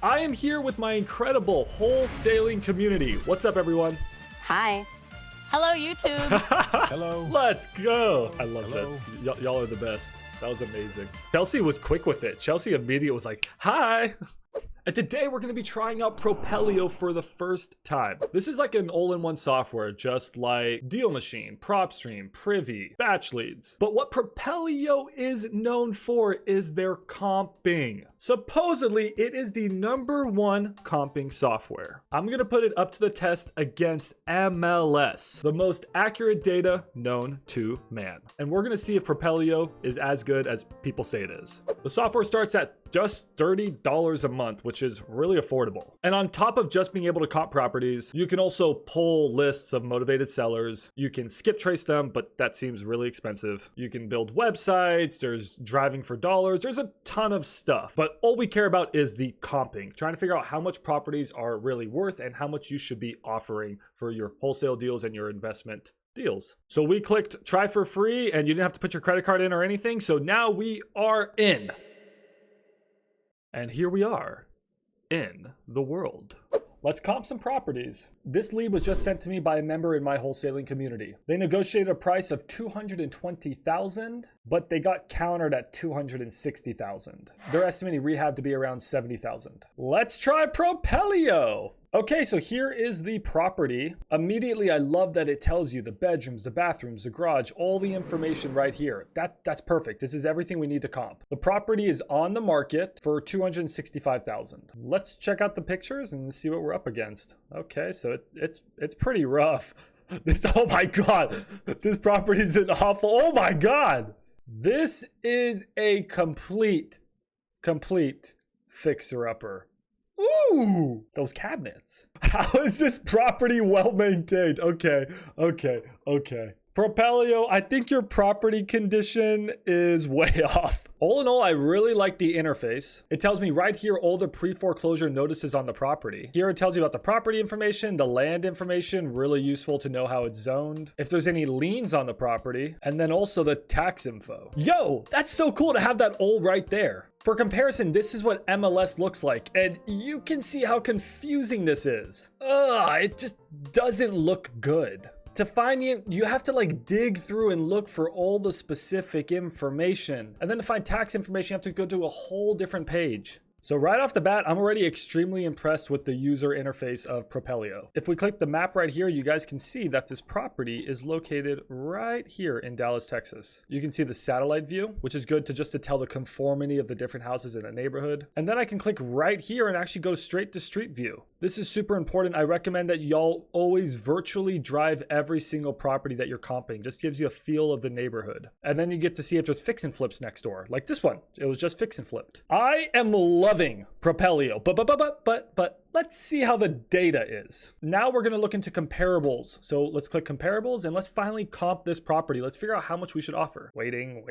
I am here with my incredible wholesaling community. What's up, everyone? Hi. Hello, YouTube. Hello. Let's go. I love Hello. this. Y'all are the best. That was amazing. Chelsea was quick with it. Chelsea immediately was like, hi. And today we're going to be trying out Propelio for the first time. This is like an all-in-one software, just like Deal Machine, PropStream, Privy, Batch Leads. But what Propelio is known for is their comping. Supposedly, it is the #1 comping software. I'm going to put it up to the test against MLS, the most accurate data known to man. And we're going to see if Propelio is as good as people say it is. The software starts at just $30 a month, which is really affordable. And on top of just being able to comp properties, you can also pull lists of motivated sellers. You can skip trace them, but that seems really expensive. You can build websites, there's driving for dollars, there's a ton of stuff. But all we care about is the comping, trying to figure out how much properties are really worth and how much you should be offering for your wholesale deals and your investment deals. So we clicked try for free and you didn't have to put your credit card in or anything. So now we are in. And here we are in the world. Let's comp some properties. This lead was just sent to me by a member in my wholesaling community. They negotiated a price of $220,000, but they got countered at $260,000. They're estimating rehab to be around $70,000. Let's try Propelio. Okay, so here is the property. Immediately, I love that it tells you the bedrooms, the bathrooms, the garage, all the information right here. That's perfect. This is everything we need to comp. The property is on the market for $265,000. Let's check out the pictures and see what we're up against. Okay, so it's pretty rough. Oh my God, this property is an awful, oh my God. This is a complete fixer-upper. Ooh, those cabinets. How is this property well maintained? Okay. Propelio, I think your property condition is way off. All in all, I really like the interface. It tells me right here all the pre-foreclosure notices on the property. Here it tells you about the property information, the land information, really useful to know how it's zoned. If there's any liens on the property, and then also the tax info. Yo, that's so cool to have that all right there. For comparison, this is what MLS looks like, and you can see how confusing this is. It just doesn't look good. To find it, you have to like dig through and look for all the specific information. And then to find tax information, you have to go to a whole different page. So right off the bat, I'm already extremely impressed with the user interface of Propelio. If we click the map right here, you guys can see that this property is located right here in Dallas, Texas. You can see the satellite view, which is good to tell the conformity of the different houses in a neighborhood. And then I can click right here and actually go straight to street view. This is super important. I recommend that y'all always virtually drive every single property that you're comping. Just gives you a feel of the neighborhood. And then you get to see if there's fix and flips next door, like this one. It was just fix and flipped. I am loving Propelio, but let's see how the data is. Now we're going to look into comparables. So let's click comparables and let's finally comp this property. Let's figure out how much we should offer. Waiting.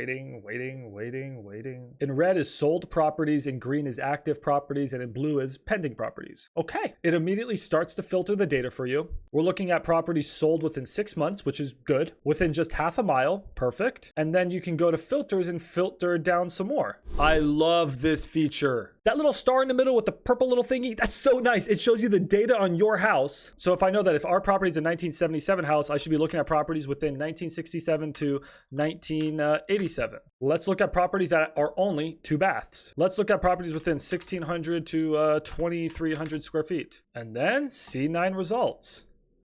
In red is sold properties, in green is active properties, and in blue is pending properties. Okay, it immediately starts to filter the data for you. We're looking at properties sold within 6 months, which is good. Within just half a mile, perfect. And then you can go to filters and filter down some more. I love this feature. That little star in the middle with the purple little thingy, that's so nice. It shows you the data on your house. So if I know that if our property is a 1977 house, I should be looking at properties within 1967 to 1987. Let's look at properties that are only 2 baths. Let's look at properties within 1,600 to 2,300 square feet. And then C9 results.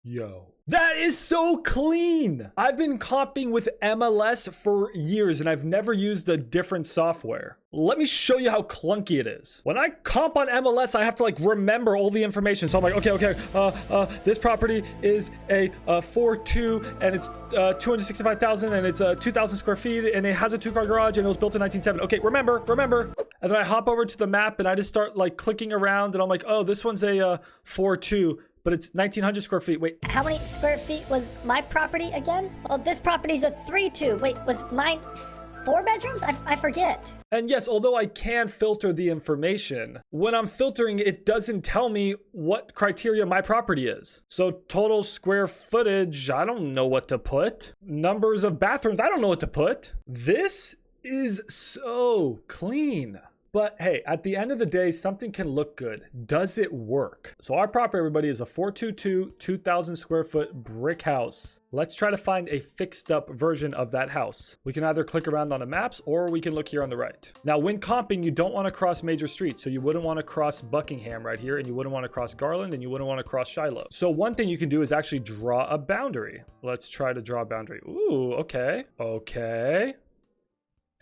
Yo. That is so clean. I've been comping with MLS for years and I've never used a different software. Let me show you how clunky it is. When I comp on MLS, I have to like remember all the information. So I'm like, okay, this property is a 4.2 and it's 265,000 and it's 2,000 square feet and it has a 2-car garage and it was built in 1970. Okay, remember. And then I hop over to the map and I just start like clicking around and I'm like, oh, this one's a 4.2. But it's 1,900 square feet. Wait. How many square feet was my property again? Oh, this property's a 3.2. Wait, was mine 4 bedrooms? I forget. And yes, although I can filter the information, when I'm filtering, it doesn't tell me what criteria my property is. So total square footage, I don't know what to put. Numbers of bathrooms, I don't know what to put. This is so clean. But hey, at the end of the day, something can look good. Does it work? So our property, everybody, is a 422, 2,000 square foot brick house. Let's try to find a fixed up version of that house. We can either click around on the maps or we can look here on the right. Now, when comping, you don't want to cross major streets. So you wouldn't want to cross Buckingham right here, and you wouldn't want to cross Garland, and you wouldn't want to cross Shiloh. So one thing you can do is actually draw a boundary. Let's try to draw a boundary. Ooh, okay. Okay.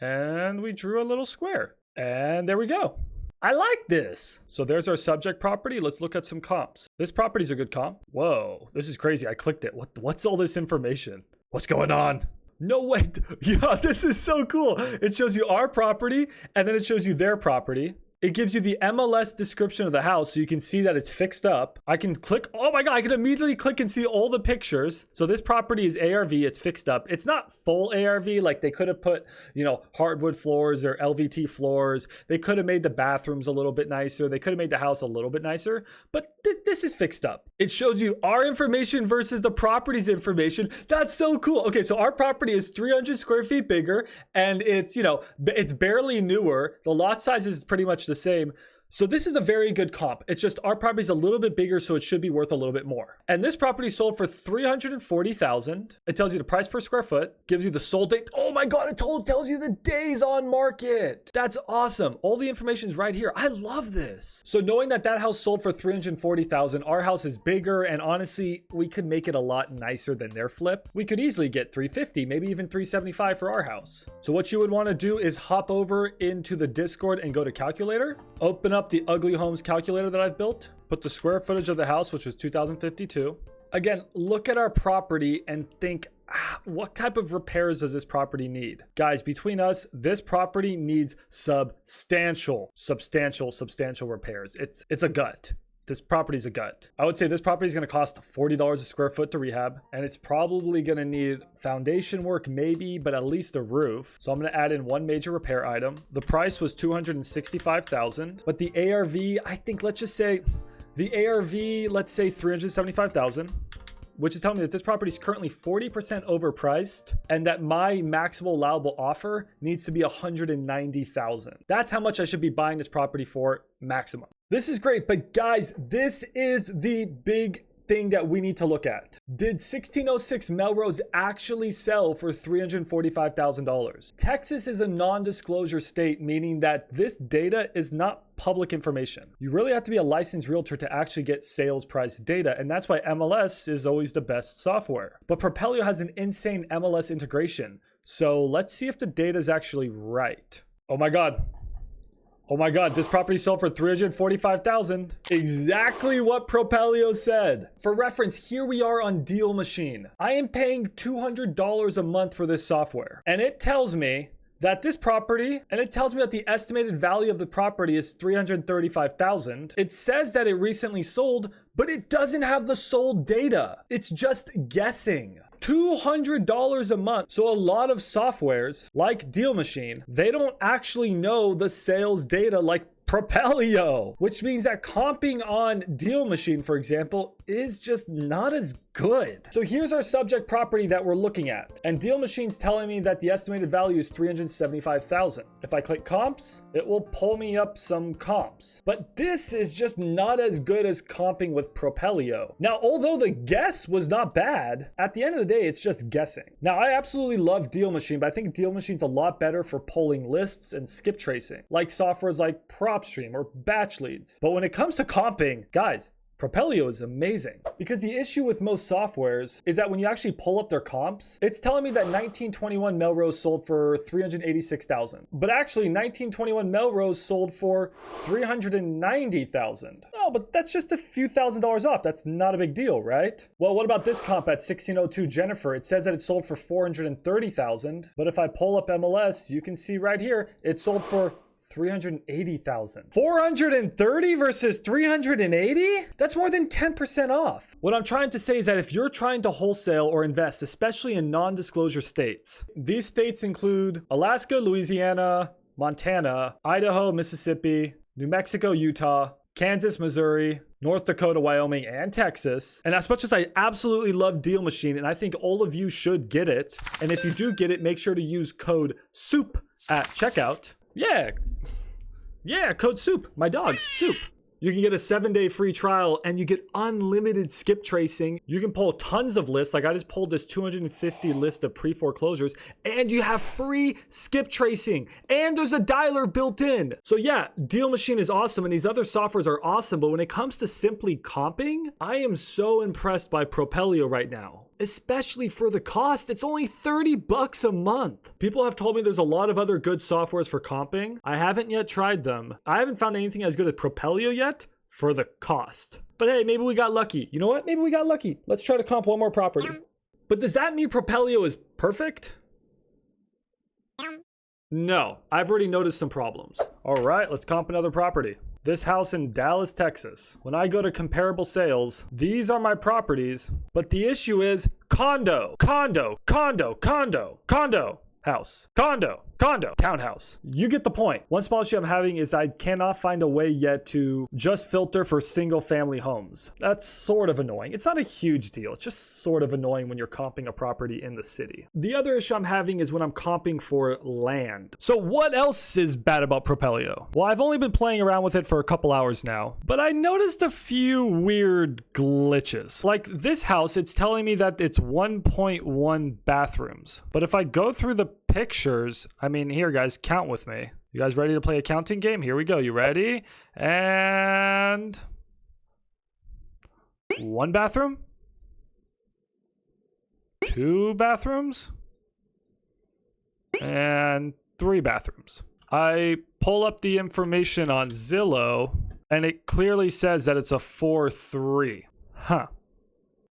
And we drew a little square. And there we go. I like this. So there's our subject property. Let's look at some comps. This property's a good comp. Whoa, this is crazy. I clicked it. What's all this information? What's going on? No way. Yeah, this is so cool. It shows you our property and then it shows you their property. It gives you the MLS description of the house so you can see that it's fixed up. I can click, oh my God, I can immediately click and see all the pictures. So this property is ARV, it's fixed up. It's not full ARV, like they could have put, you know, hardwood floors or LVT floors. They could have made the bathrooms a little bit nicer. They could have made the house a little bit nicer, but this is fixed up. It shows you our information versus the property's information. That's so cool. Okay, so our property is 300 square feet bigger and it's, you know, it's barely newer. The lot size is pretty much the same. So this is a very good comp. It's just our property is a little bit bigger, so it should be worth a little bit more. And this property sold for $340,000. It tells you the price per square foot, gives you the sold date. Oh my God, it tells you the days on market. That's awesome. All the information is right here. I love this. So knowing that that house sold for $340,000, our house is bigger, and honestly, we could make it a lot nicer than their flip. We could easily get $350, maybe even $375 for our house. So what you would want to do is hop over into the Discord and go to calculator, open up the Ugly Homes calculator that I've built, put the square footage of the house, which is 2052. Again, look at our property and think, what type of repairs does this property need? Guys, between us, this property needs substantial repairs. It's a gut. This property's a gut. I would say this property is going to cost $40 a square foot to rehab, and it's probably going to need foundation work maybe, but at least a roof. So I'm going to add in one major repair item. The price was $265,000, but the ARV, I think, let's just say the ARV, let's say $375,000. Which is telling me that this property is currently 40% overpriced and that my maximal allowable offer needs to be $190,000. That's how much I should be buying this property for maximum. This is great, but guys, this is the big thing that we need to look at. Did 1606 Melrose actually sell for $345,000? Texas is a non-disclosure state, meaning that this data is not public information. You really have to be a licensed realtor to actually get sales price data, and that's why MLS is always the best software. But Propelio has an insane MLS integration, so let's see if the data is actually right. Oh my God. Oh my God, this property sold for $345,000. Exactly what Propelio said. For reference, here we are on Deal Machine. I am paying $200 a month for this software. And it tells me that this property, and it tells me that the estimated value of the property is $335,000. It says that it recently sold, but it doesn't have the sold data. It's just guessing. $200 a month. So a lot of softwares like Deal Machine, they don't actually know the sales data like Propelio, which means that comping on Deal Machine, for example, is just not as good. So here's our subject property that we're looking at. And Deal Machine's telling me that the estimated value is $375,000. If I click comps, it will pull me up some comps. But this is just not as good as comping with Propelio. Now, although the guess was not bad, at the end of the day, it's just guessing. Now, I absolutely love Deal Machine, but I think Deal Machine's a lot better for pulling lists and skip tracing, like softwares like PropStream or Batch Leads. But when it comes to comping, guys, Propelio is amazing, because the issue with most softwares is that when you actually pull up their comps, it's telling me that 1921 Melrose sold for $386,000. But actually 1921 Melrose sold for $390,000. Oh, but that's just a few $1,000s off. That's not a big deal, right? Well, what about this comp at 1602 Jennifer? It says that it sold for $430,000. But if I pull up MLS, you can see right here, it sold for $380,000. 430 versus 380? That's more than 10% off. What I'm trying to say is that if you're trying to wholesale or invest, especially in non-disclosure states, these states include Alaska, Louisiana, Montana, Idaho, Mississippi, New Mexico, Utah, Kansas, Missouri, North Dakota, Wyoming, and Texas. And as much as I absolutely love Deal Machine, and I think all of you should get it, and if you do get it, make sure to use code SOUP at checkout. Yeah, Yeah, code SOUP, my dog, SOUP. You can get a 7-day free trial and you get unlimited skip tracing. You can pull tons of lists. Like I just pulled this 250 list of pre-foreclosures and you have free skip tracing and there's a dialer built in. So yeah, Deal Machine is awesome and these other softwares are awesome. But when it comes to simply comping, I am so impressed by Propelio right now. Especially for the cost, it's only $30 a month. People have told me there's a lot of other good softwares for comping. I haven't yet tried them. I haven't found anything as good as Propelio yet for the cost. But hey, maybe we got lucky. You know what? Maybe we got lucky. Let's try to comp one more property. But does that mean Propelio is perfect? No, I've already noticed some problems. All right, let's comp another property. This house in Dallas, Texas. When I go to comparable sales, these are my properties, but the issue is condo, condo, condo, condo, condo, house, condo, condo, townhouse. You get the point. One small issue I'm having is I cannot find a way yet to just filter for single family homes. That's sort of annoying. It's not a huge deal. It's just sort of annoying when you're comping a property in the city. The other issue I'm having is when I'm comping for land. So what else is bad about Propelio? Well, I've only been playing around with it for a couple hours now, but I noticed a few weird glitches. Like this house, it's telling me that it's 1.1 bathrooms. But if I go through the pictures, I mean, here guys, count with me. You guys ready to play a counting game? Here we go. You ready? And 1 bathroom, 2 bathrooms, and 3 bathrooms. I pull up the information on Zillow and it clearly says that it's a 4-3. Huh.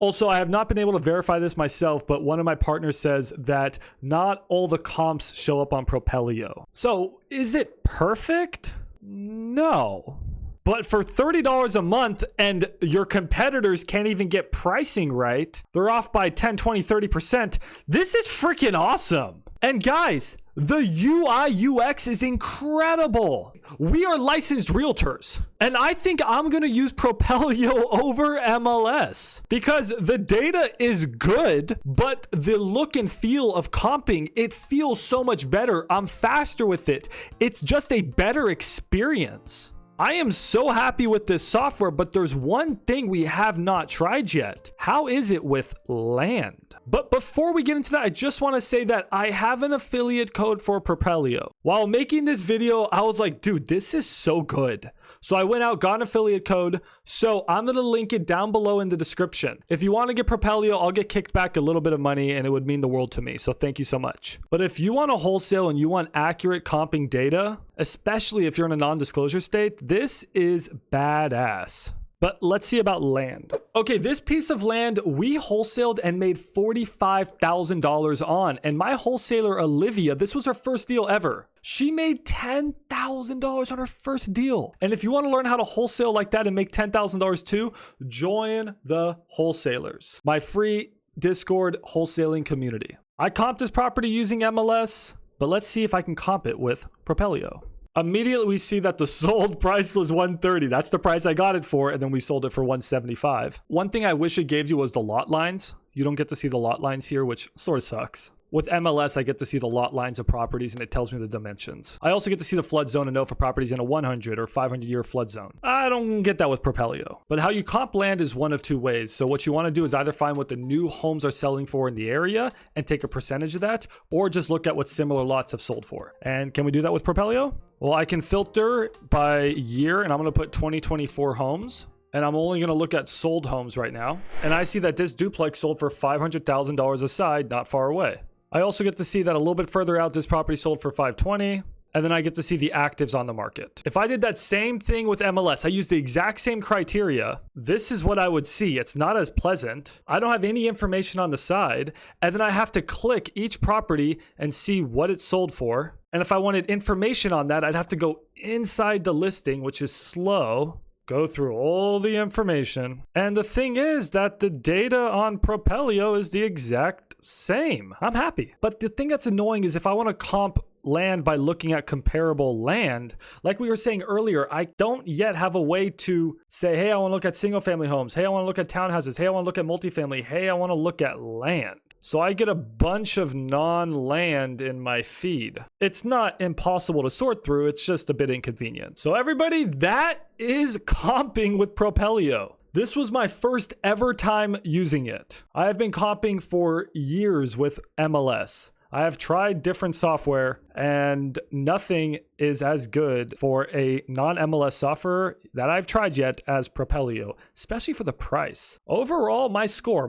Also, I have not been able to verify this myself, but one of my partners says that not all the comps show up on Propelio. So, is it perfect? No. But for $30 a month and your competitors can't even get pricing right, they're off by 10, 20, 30%. This is freaking awesome. And guys, the UI UX is incredible. We are licensed realtors. And I think I'm going to use Propelio over MLS because the data is good, but the look and feel of comping, it feels so much better. I'm faster with it. It's just a better experience. I am so happy with this software, but there's one thing we have not tried yet. How is it with land? But before we get into that, I just want to say that I have an affiliate code for Propelio. While making this video, I was like, dude, this is so good. So I went out, got an affiliate code. So I'm going to link it down below in the description. If you want to get Propelio, I'll get kicked back a little bit of money and it would mean the world to me. So thank you so much. But if you want to wholesale and you want accurate comping data, especially if you're in a non-disclosure state, this is badass. But let's see about land. Okay, this piece of land we wholesaled and made $45,000 on. And my wholesaler, Olivia, this was her first deal ever. She made $10,000 on her first deal. And if you want to learn how to wholesale like that and make $10,000 too, join the wholesalers, my free Discord wholesaling community. I comped this property using MLS, but let's see if I can comp it with Propelio. Immediately we see that the sold price was $130. That's the price I got it for, and then we sold it for $175. One thing I wish it gave you was the lot lines. You don't get to see the lot lines here, which sort of sucks. With MLS, I get to see the lot lines of properties and it tells me the dimensions. I also get to see the flood zone and know if a property's in a 100 or 500 year flood zone. I don't get that with Propelio. But how you comp land is one of 2 ways. So what you want to do is either find what the new homes are selling for in the area and take a percentage of that, or just look at what similar lots have sold for. And can we do that with Propelio? Well, I can filter by year and I'm going to put 2024 homes. And I'm only going to look at sold homes right now. And I see that this duplex sold for $500,000 a side, not far away. I also get to see that a little bit further out, this property sold for $520. And then I get to see the actives on the market. If I did that same thing with MLS, I used the exact same criteria, this is what I would see. It's not as pleasant. I don't have any information on the side. And then I have to click each property and see what it sold for. And if I wanted information on that, I'd have to go inside the listing, which is slow. Go through all the information. And the thing is that the data on Propelio is the exact same. I'm happy. But the thing that's annoying is if I want to comp land by looking at comparable land, like we were saying earlier, I don't yet have a way to say, hey, I want to look at single family homes. Hey, I want to look at townhouses. Hey, I want to look at multifamily. Hey, I want to look at land. So I get a bunch of non-land in my feed. It's not impossible to sort through, it's just a bit inconvenient. So everybody, that is comping with Propelio. This was my first ever time using it. I have been comping for years with MLS. I have tried different software and nothing is as good for a non-MLS software that I've tried yet as Propelio, especially for the price. Overall, my score,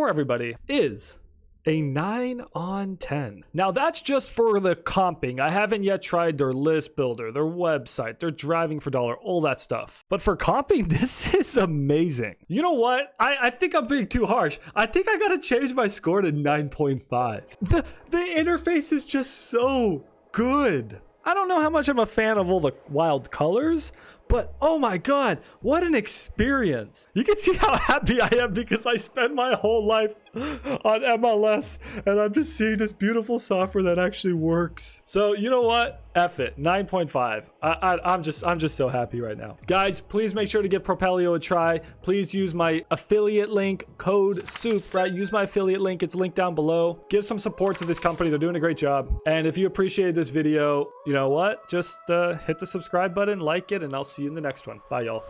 everybody, is a 9 on 10. Now that's just for the comping. I haven't yet tried their list builder, their website, their driving for dollar, all that stuff. But for comping, this is amazing. You know what? I think I'm being too harsh. I think I gotta change my score to 9.5. The interface is just so good. I don't know how much I'm a fan of all the wild colors, but oh my God, what an experience. You can see how happy I am because I spent my whole life on MLS and I'm just seeing this beautiful software that actually works. So you know what? F it, 9.5. I'm just so happy right now. Guys, please make sure to give Propelio a try. Please use my affiliate link, code SOUP, right? Use my affiliate link, it's linked down below. Give some support to this company, they're doing a great job. And if you appreciated this video, you know what? Just hit the subscribe button, like it, and I'll see you in the next one. Bye, y'all.